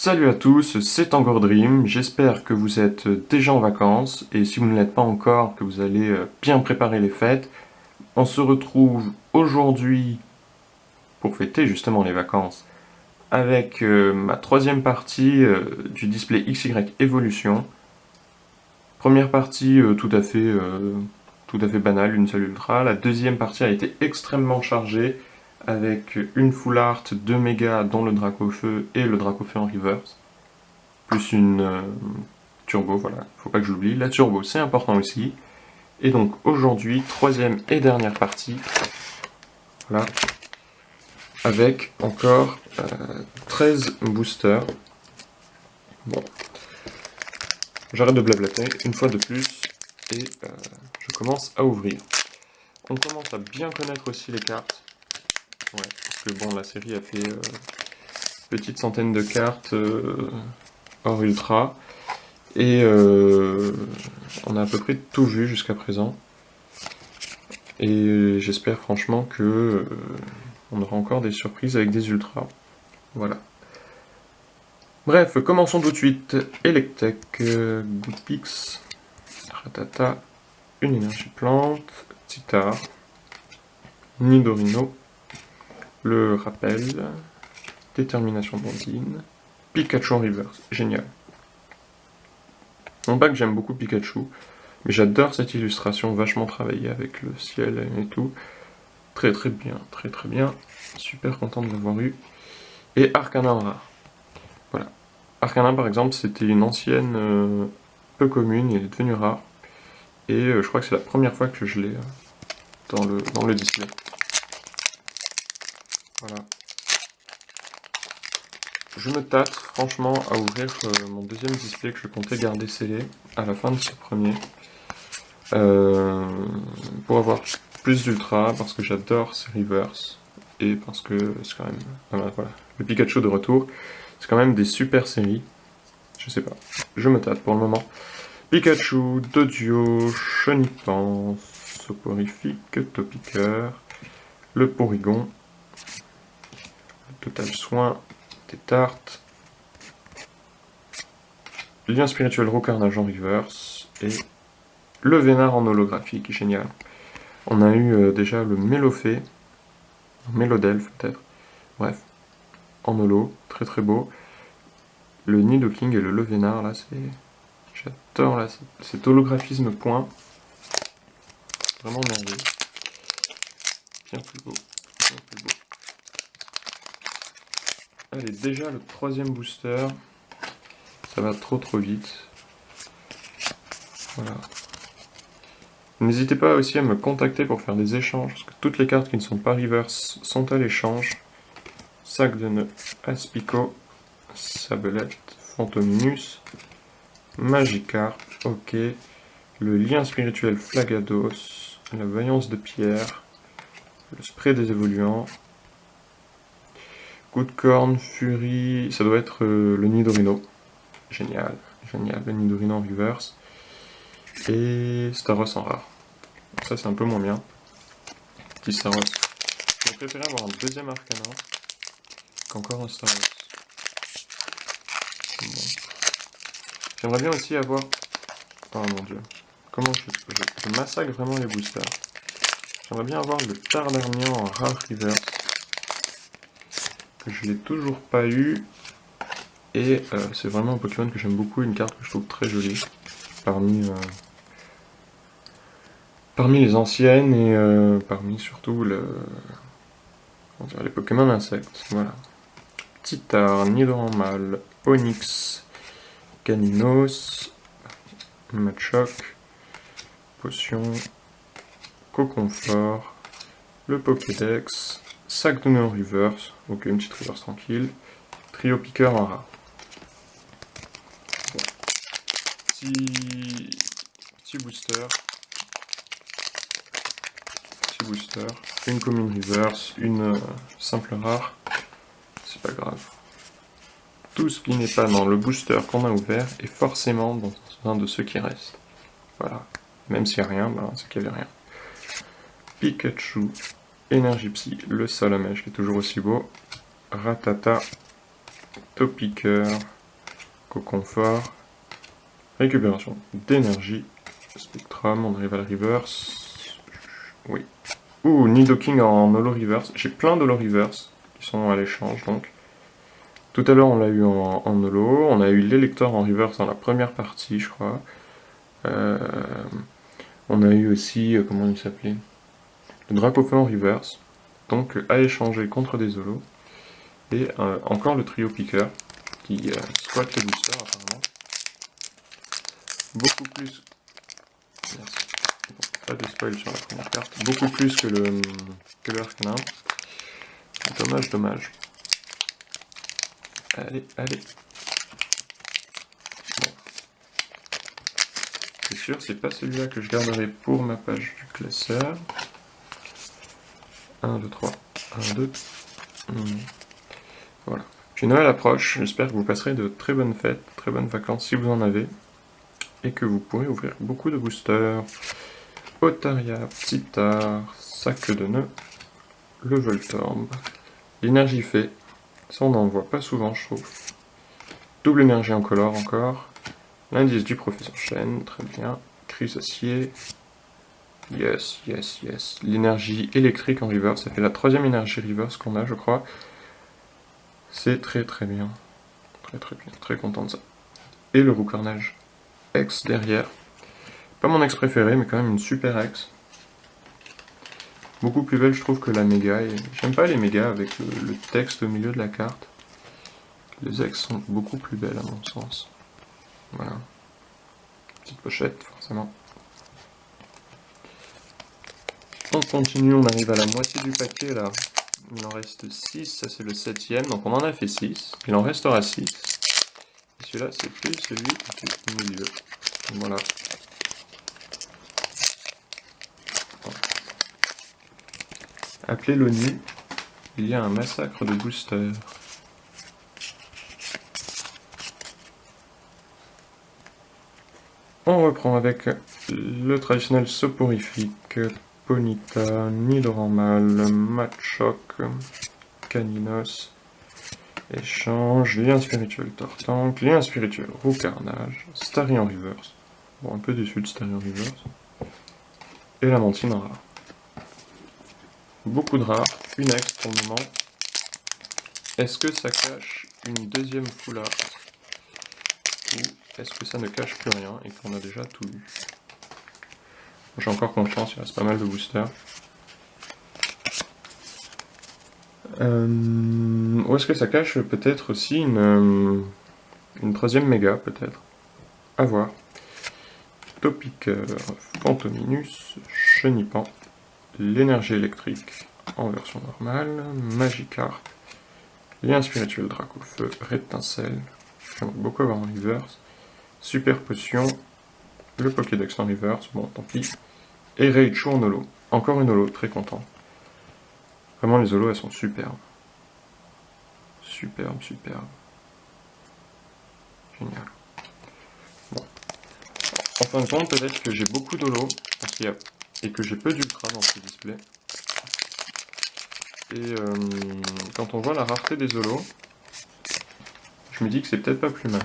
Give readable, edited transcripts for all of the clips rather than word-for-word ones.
Salut à tous, c'est encore Dream, j'espère que vous êtes déjà en vacances, et si vous ne l'êtes pas encore, que vous allez bien préparer les fêtes. On se retrouve aujourd'hui pour fêter justement les vacances, avec ma troisième partie du display XY Evolution. Première partie tout à fait banale, une seule ultra. La deuxième partie a été extrêmement chargée, avec une full art, 2 mégas dont le Dracofeu et le Dracofeu en reverse. Plus une turbo, voilà, faut pas que je l'oublie. La turbo, c'est important aussi. Et donc aujourd'hui, troisième et dernière partie, voilà, avec encore 13 boosters. Bon, j'arrête de blablater une fois de plus et je commence à ouvrir. On commence à bien connaître aussi les cartes. Ouais, parce que bon, la série a fait petite centaine de cartes hors ultra. Et on a à peu près tout vu jusqu'à présent. Et j'espère franchement que on aura encore des surprises avec des ultras. Voilà. Bref, commençons tout de suite. Electek, Goodpix, Ratata, une énergie plante, Titar, Nidorino, le rappel, détermination bondine, Pikachu en reverse. Génial. Non pas que j'aime beaucoup Pikachu, mais j'adore cette illustration vachement travaillée avec le ciel et tout. Très très bien, très très bien. Super content de l'avoir eu. Et Arcana en rare. Voilà. Arcana par exemple, c'était une ancienne peu commune, il est devenu rare. Et je crois que c'est la première fois que je l'ai dans le display. Voilà. Je me tâte franchement à ouvrir mon deuxième display que je comptais garder scellé à la fin de ce premier. Pour avoir plus d'ultra, parce que j'adore ces reverse. Et parce que c'est quand même... Voilà, le Pikachu de retour. C'est quand même des super séries. Je sais pas. Je me tâte pour le moment. Pikachu, Dodio, Chenipan, Soporifique, Topiqueur, le Porygon, le Total Soin, Tétarte, Lien Spirituel Roucarnage en reverse, et le Vénard en holographique, qui est génial. On a eu déjà le Mélofée, Mélodelph peut-être, bref, en holo, très très beau. Le Nidoking et le Levénard, là, c'est... J'adore là, cet holographisme point. Vraiment merveilleux. Bien plus beau. Bien plus beau. Allez, déjà le troisième booster. Ça va trop vite. Voilà. N'hésitez pas aussi à me contacter pour faire des échanges, parce que toutes les cartes qui ne sont pas reverse sont à l'échange. Sac de nœuds, Aspico, Sabelette, Fantominus, Magikarp, ok. Le lien spirituel Flagados, la voyance de pierre, le spray des évoluants, coup de corne, furie, ça doit être le Nidorino. Génial, génial, le Nidorino en reverse. Et Staros en rare. Ça c'est un peu moins bien. Petit Staros. J'aurais préféré avoir un deuxième Arcana qu'encore un Staros. Bon. J'aimerais bien aussi avoir... Oh mon dieu. Comment je massacre vraiment les boosters. J'aimerais bien avoir le Tardarmian en rare reverse. Que je l'ai toujours pas eu. Et c'est vraiment un Pokémon que j'aime beaucoup, une carte que je trouve très jolie. Parmi les anciennes et parmi surtout les Pokémon insectes. Voilà. Titar, Nidoranmal, Onyx, Caninos, Machoc, Potion, Coconfort, le Pokédex, Sac de nœuds en reverse, ok, une petite reverse tranquille, Trio Piqueur en rare. Bon. Petit booster. Une commune reverse, une simple rare, c'est pas grave. Tout ce qui n'est pas dans le booster qu'on a ouvert est forcément dans un de ceux qui restent. Voilà. Même s'il n'y a rien, ben, c'est qu'il n'y avait rien. Pikachu, Énergie Psy, le Salamèche qui est toujours aussi beau. Ratata, Top Picker, Co-Confort, récupération d'énergie, Spectrum, on arrive à la reverse. Oui. Ouh, Nidoking en holo reverse. J'ai plein d'holo reverse qui sont à l'échange donc. Tout à l'heure on l'a eu en holo, on a eu l'Elector en reverse dans la première partie je crois. On a eu aussi, comment il s'appelait, le Dracofeu en reverse, donc à échanger contre des holos. Et encore le trio Picker qui squatte le booster apparemment. Beaucoup plus. Merci. Bon, pas de spoil sur la première carte. Beaucoup plus que le Arcanin. Dommage, dommage. Allez, allez. Bon. C'est sûr, c'est pas celui-là que je garderai pour ma page du classeur. 1, 2, 3. 1, 2. Voilà. Puis Noël approche, j'espère que vous passerez de très bonnes fêtes, très bonnes vacances si vous en avez. Et que vous pourrez ouvrir beaucoup de boosters. Otaria, Psytar, Sac de Nœud, le Voltorb, l'énergie fait, ça on n'en voit pas souvent je trouve. Double énergie en color encore, l'indice du professeur Chen, très bien, Crusacier, yes, yes, yes, l'énergie électrique en reverse, ça fait la 3e énergie reverse qu'on a je crois. C'est très très bien, très très bien, très content de ça. Et le Roucornage X derrière. Pas mon ex préféré, mais quand même une super ex. Beaucoup plus belle, je trouve, que la méga. Et j'aime pas les mégas avec le texte au milieu de la carte. Les ex sont beaucoup plus belles, à mon sens. Voilà. Petite pochette, forcément. On continue, on arrive à la moitié du paquet, là. Il en reste 6, ça c'est le 7ème. Donc on en a fait 6. Il en restera 6. Et celui-là, c'est plus celui du milieu. Voilà. Appelez l'ONU, il y a un massacre de boosters. On reprend avec le traditionnel soporifique, Ponyta, Nidoranmal, Machoc, Caninos, échange, lien spirituel Tortank, lien spirituel Roucarnage, Starry en reverse. Bon, un peu déçu de Starry en reverse. Et la Mantine en rare. Beaucoup de rares, une ex pour le moment. Est-ce que ça cache une deuxième full art? Ou est-ce que ça ne cache plus rien et qu'on a déjà tout eu? J'ai encore confiance, il reste pas mal de boosters. Ou est-ce que ça cache peut-être aussi une 3ème méga, peut-être? À voir. Topiqueur, Fantominus, Chenipan, l'énergie électrique en version normale, Magikarp, lien spirituel Dracofeu, Rétincelle, j'aimerais beaucoup avoir en reverse, Super Potion, le Pokédex en reverse, bon tant pis, et Raichu en holo. Encore une holo, très content. Vraiment les holos elles sont superbes. Superbe, superbe. Génial. Bon. En fin de compte, peut-être que j'ai beaucoup d'holo et que j'ai peu d'ultra dans ce display. Et quand on voit la rareté des holos, je me dis que c'est peut-être pas plus mal.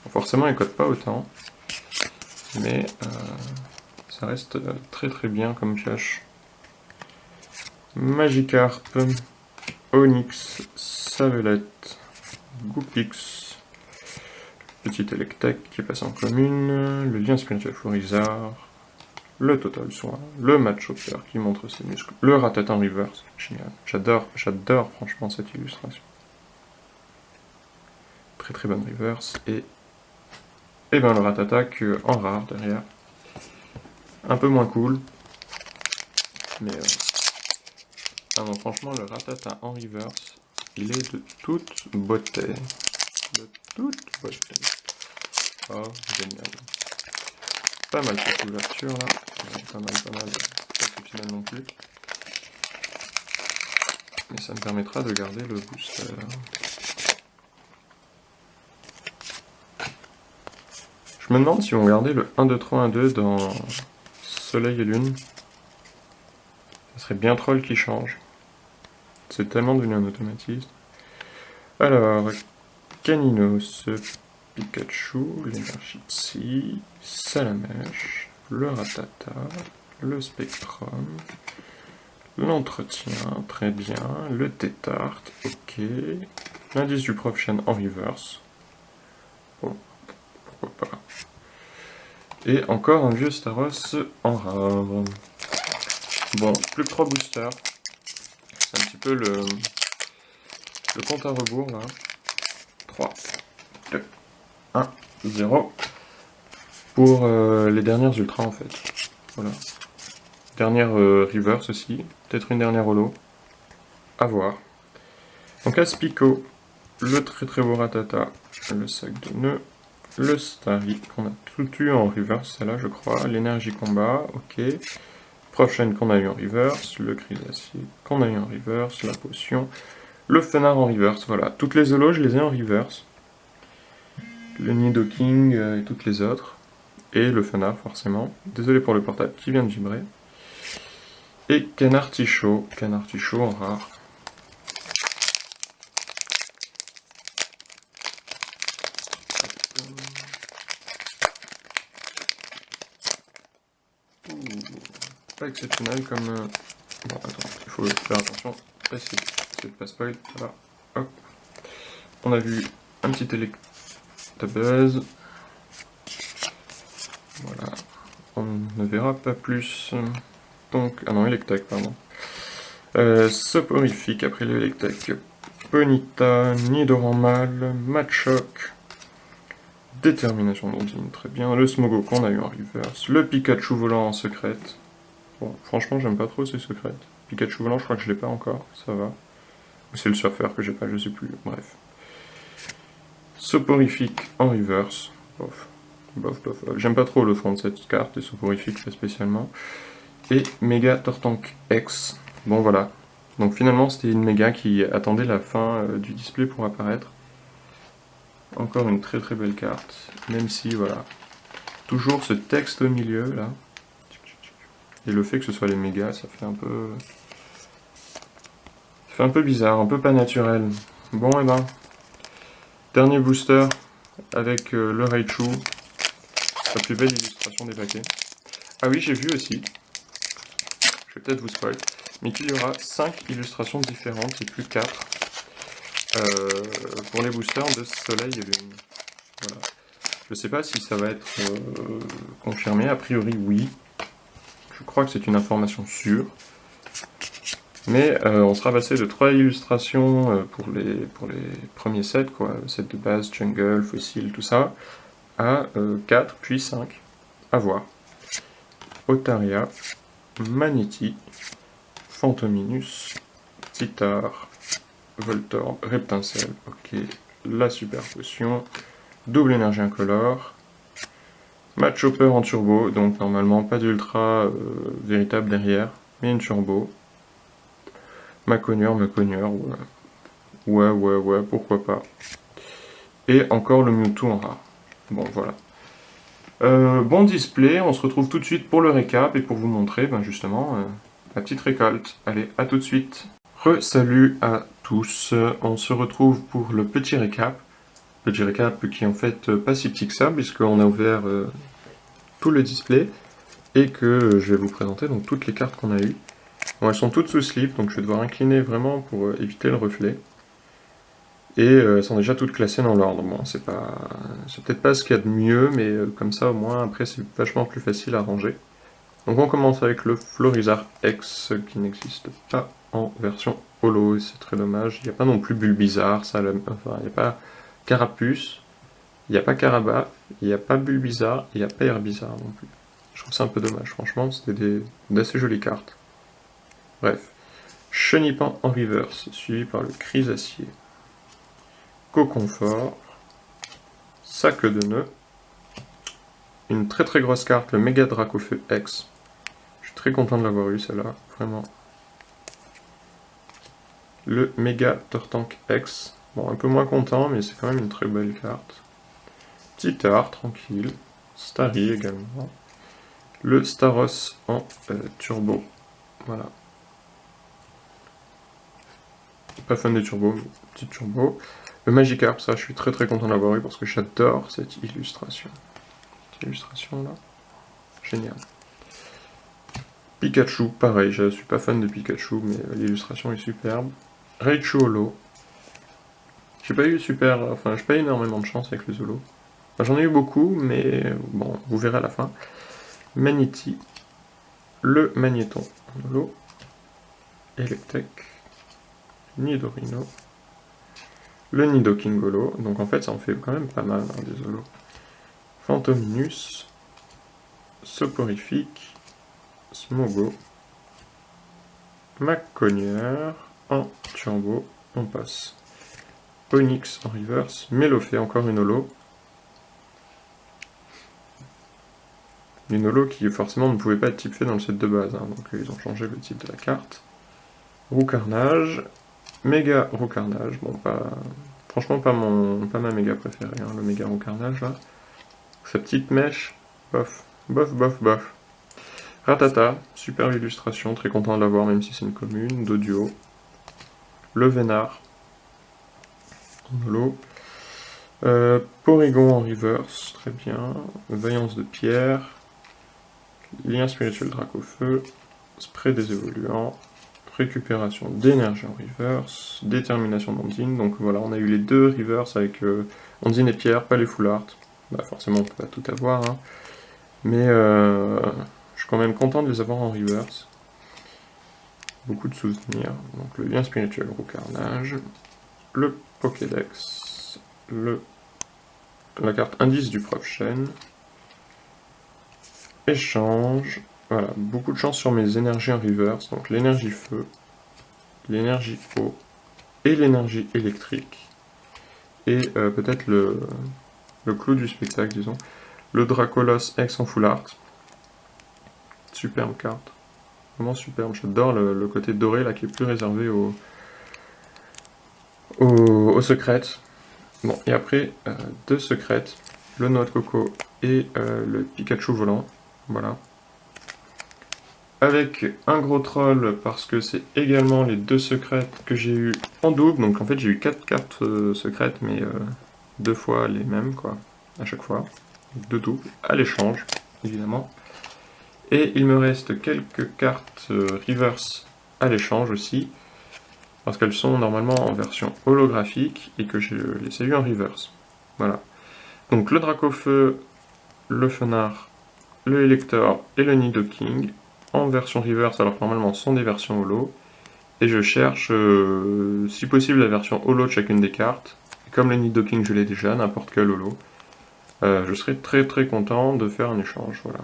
Bon, forcément, ils codent pas autant, mais ça reste très très bien comme pioche. Magikarp, Onyx, Savelette, Goupix, Petit Electek qui passe en commune, le lien spirituel Florizard, le Total Soin, le Machoker qui montre ses muscles, le Rattata en reverse, génial, j'adore franchement cette illustration. Très très bonne reverse, et ben le Rattata en rare derrière. Un peu moins cool, mais ah non, franchement le Rattata en reverse, il est de toute beauté. De toute beauté. Oh, génial. Pas mal cette ouverture là. Pas mal, pas exceptionnel non plus. Mais ça me permettra de garder le booster. Je me demande si on gardait le 1, 2, 3, 1, 2 dans Soleil et Lune. Ça serait bien troll qui change. C'est tellement devenu un automatisme. Alors, Caninos, Pikachu, l'Energitsi, Salamèche, le Rattata, le Spectrum, l'Entretien, très bien, le Tétart, ok, l'indice du Prof Chain en reverse, bon, pourquoi pas, et encore un vieux Staros en rare. Bon, plus que 3 boosters, c'est un petit peu le compte à rebours là. 3, 2, 1, 0. Pour les dernières ultras en fait. Voilà. Dernière reverse aussi. Peut-être une dernière holo. À voir. Donc là, Spico, le très très beau Rattata, le sac de nœuds, le Starry qu'on a tout eu en reverse, celle-là je crois. L'énergie combat, ok. Prochaine qu'on a eu en reverse, le Grisacier qu'on a eu en reverse, la potion, le Fenard en reverse, voilà. Toutes les holos, je les ai en reverse. Le Nidoking et toutes les autres. Et le Fenard, forcément. Désolé pour le portable qui vient de vibrer. Et Canartichaud en rare. Pas exceptionnel comme... Bon, attends, il faut faire attention. Essayer de pas spoil. Voilà. Hop. On a vu un petit Electabuzz. Voilà. On ne verra pas plus. Donc, ah non, Electek, pardon. Soporifique après le Electek. Ponyta, Nidoran Machoke, Détermination d'Ondine, très bien. Le Smogo qu'on a eu en reverse. Le Pikachu volant en secrète. Bon, franchement, j'aime pas trop ces secrètes. Pikachu volant, je crois que je l'ai pas encore, ça va. Ou c'est le surfeur que j'ai pas, je sais plus, bref. Soporifique en reverse. Bof. Bof, bof. J'aime pas trop le fond de cette carte, et Soporifique pas spécialement. Et Méga Tortank X. Bon, voilà. Donc finalement, c'était une méga qui attendait la fin du display pour apparaître. Encore une très très belle carte, même si, voilà, toujours ce texte au milieu, là. Et le fait que ce soit les mégas, ça fait un peu... Ça fait un peu bizarre, un peu pas naturel. Bon, et ben, dernier booster avec le Raichu, la plus belle illustration des paquets. Ah oui, j'ai vu aussi, je vais peut-être vous spoil, mais qu'il y aura 5 illustrations différentes et plus 4 pour les boosters de Soleil et Lune. Voilà. Je sais pas si ça va être confirmé, a priori oui. Je crois que c'est une information sûre. Mais on sera passé de 3 illustrations pour les premiers sets, quoi, set de base, jungle, fossile, tout ça, à 4 puis 5. À voir. Otaria, Maniti, Phantominus, Titar, Voltorb, Reptincelle, ok, la super potion, double énergie incolore, Machopper en turbo, donc normalement pas d'ultra véritable derrière, mais une turbo. Maconieur, ouais, pourquoi pas. Et encore le Mewtwo en rare. Bon, voilà. Bon display, on se retrouve tout de suite pour le récap et pour vous montrer, ben justement, la petite récolte. Allez, à tout de suite. Salut à tous, on se retrouve pour le petit récap. Petit récap qui est en fait pas si petit que ça, puisqu'on a ouvert tout le display, et que je vais vous présenter donc toutes les cartes qu'on a eues. Bon, elles sont toutes sous slip, donc je vais devoir incliner vraiment pour éviter le reflet. Et elles sont déjà toutes classées dans l'ordre. Bon, c'est peut-être pas ce qu'il y a de mieux, mais comme ça au moins après c'est vachement plus facile à ranger. Donc on commence avec le Florizarre X qui n'existe pas en version holo, et c'est très dommage. Il n'y a pas non plus Bulbizarre, enfin il n'y a pas Carapuce, il n'y a pas Carabaf, il n'y a pas Bulbizarre, il n'y a pas Herbizarre non plus. Je trouve ça un peu dommage, franchement, c'était d'assez jolies cartes. Bref, Chenipan en reverse, suivi par le Grisacier. Coconfort, Sac de nœuds, une très très grosse carte, le Méga Dracofeu X. Je suis très content de l'avoir eu celle-là, vraiment. Le Méga Tortank X, bon un peu moins content mais c'est quand même une très belle carte. Titar, tranquille, Starry également. Le Staros en turbo, voilà. Pas fan des turbos, mais petite turbo. Le Magikarp, ça je suis très content d'avoir eu parce que j'adore cette illustration. Cette illustration là, génial. Pikachu, pareil, je suis pas fan de Pikachu, mais l'illustration est superbe. Raichu Holo. J'ai pas eu énormément de chance avec les Holo. Enfin, j'en ai eu beaucoup, mais bon, vous verrez à la fin. Manity, le Magnéton Holo, Electek, Nidorino, le Nidoking Holo, donc en fait ça en fait quand même pas mal hein, des Holo. Phantominus, Soporifique, Smogo, Macognière, en Turbo, on passe. Onyx en reverse, Melofée, encore une holo. Une holo qui forcément ne pouvait pas être type fait dans le set de base, hein, donc ils ont changé le type de la carte. Roucarnage, méga Roucarnage, bon pas... Franchement pas ma méga préférée, hein, le méga Roucarnage là. Sa petite mèche, bof, bof, bof, bof. Ratata, superbe illustration, très content de l'avoir même si c'est une commune, Doduo. Le Vénard, en holo. Porygon en reverse, très bien. Vaillance de pierre. Lien spirituel Dracofeu. Spray des évoluants. Récupération d'énergie en reverse. Détermination d'Ondine. Donc voilà, on a eu les deux reverse avec Ondine et pierre, pas les full art. Bah forcément on peut pas tout avoir, hein. Mais je suis quand même content de les avoir en reverse. Beaucoup de souvenirs. Donc le lien spirituel Roucarnage. Le Pokédex. La carte indice du prof chaîne. Échange. Voilà, beaucoup de chance sur mes énergies en reverse. Donc l'énergie feu, l'énergie eau et l'énergie électrique. Et peut-être le clou du spectacle, disons. Le Dracolos X en full art. Superbe carte. Vraiment superbe. J'adore le côté doré là qui est plus réservé aux secrètes. Bon, et après, deux secrètes, le noix de coco et le Pikachu volant, voilà. Avec un gros troll, parce que c'est également les deux secrètes que j'ai eu en double, donc en fait j'ai eu 4 cartes secrètes, mais 2 fois les mêmes, quoi, à chaque fois. Deux doubles, à l'échange, évidemment. Et il me reste quelques cartes reverse à l'échange aussi, parce qu'elles sont normalement en version holographique et que je les ai eues en reverse. Voilà. Donc le Dracofeu, le Fenard, le Elector et le Nidoking en version reverse, alors que normalement ce sont des versions holo. Et je cherche si possible la version holo de chacune des cartes. Et comme le Nidoking je l'ai déjà, n'importe quel holo. Je serai très content de faire un échange. Voilà.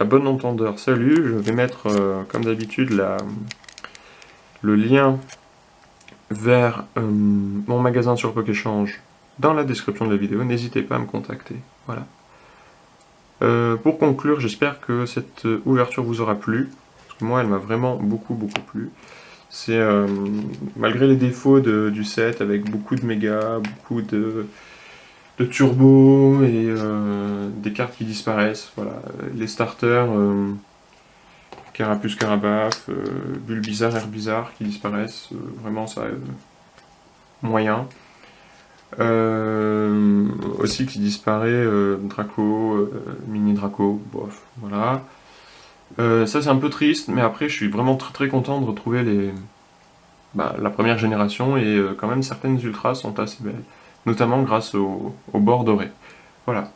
À bon entendeur, salut, je vais mettre comme d'habitude le lien vers mon magasin sur Pokéchange dans la description de la vidéo, n'hésitez pas à me contacter. Voilà. Pour conclure, j'espère que cette ouverture vous aura plu, parce que moi elle m'a vraiment beaucoup plu. C'est malgré les défauts du set, avec beaucoup de méga, beaucoup de turbo et des cartes qui disparaissent. Voilà. Les starters, Carapuce, Carabaf, Bulbizarre, Herbizarre qui disparaissent, vraiment ça moyen. Aussi qui disparaît Draco, Mini Draco, bof, voilà. Ça c'est un peu triste, mais après je suis vraiment très content de retrouver la première génération et quand même certaines ultras sont assez belles, notamment grâce au bord doré. Voilà.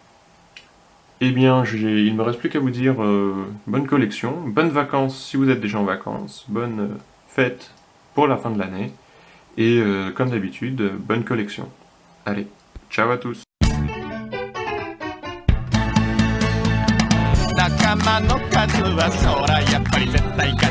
Eh bien, il me reste plus qu'à vous dire bonne collection, bonnes vacances si vous êtes déjà en vacances, bonne fête pour la fin de l'année, et comme d'habitude, bonne collection. Allez, ciao à tous. 仲間の数はそらやっぱり絶対勝